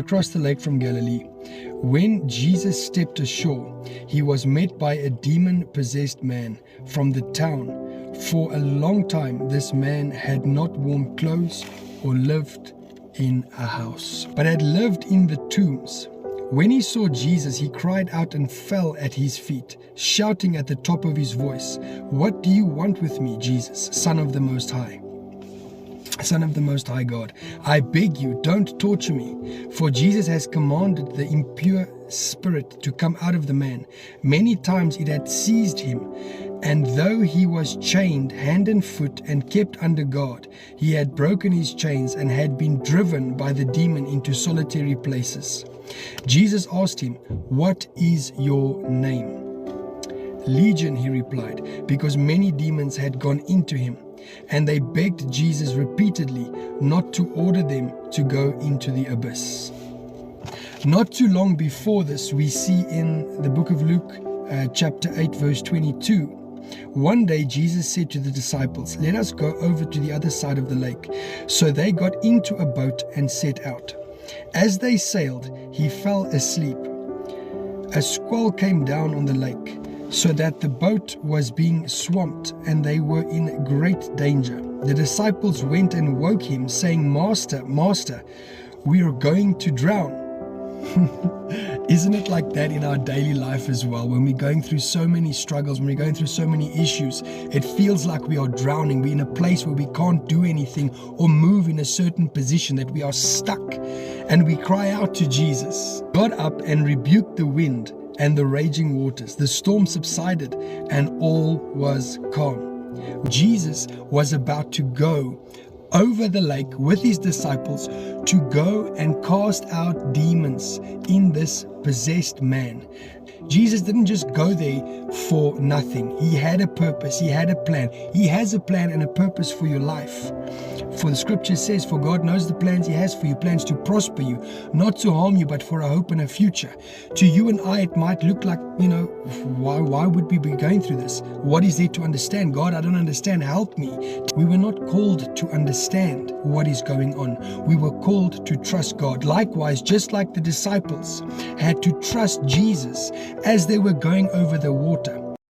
across the lake from Galilee. When Jesus stepped ashore, he was met by a demon-possessed man from the town. For a long time, this man had not worn clothes or lived in a house, but had lived in the tombs. When he saw Jesus, he cried out and fell at his feet, shouting at the top of his voice, "What do you want with me, Jesus, Son of the Most High? Son of the Most High God, I beg you, don't torture me." For Jesus has commanded the impure spirit to come out of the man. Many times it had seized him, and though he was chained hand and foot and kept under guard, he had broken his chains and had been driven by the demon into solitary places. Jesus asked him, "What is your name?" "Legion," he replied, because many demons had gone into him. And they begged Jesus repeatedly not to order them to go into the abyss. Not too long before this, we see in the book of Luke, chapter 8, verse 22, one day Jesus said to the disciples, "Let us go over to the other side of the lake." So they got into a boat and set out. As they sailed, he fell asleep. A squall came down on the lake, so that the boat was being swamped, and they were in great danger. The disciples went and woke him, saying, "Master, Master, we are going to drown." Isn't it like that in our daily life as well? When we're going through so many struggles, when we're going through so many issues, it feels like we are drowning. We're in a place where we can't do anything or move in a certain position, that we are stuck. And we cry out to Jesus. Got up and rebuked the wind and the raging waters. The storm subsided and all was calm. Jesus was about to go over the lake with his disciples to go and cast out demons in this possessed man. Jesus didn't just go there for nothing. He had a purpose. He had a plan. He has a plan and a purpose for your life. For the scripture says, "For God knows the plans he has for you, plans to prosper you, not to harm you, but for a hope and a future." To you and I, it might look like, why would we be going through this? What is there to understand? God, I don't understand. Help me. We were not called to understand what is going on. We were called to trust God. Likewise, just like the disciples had to trust Jesus as they were going over the water.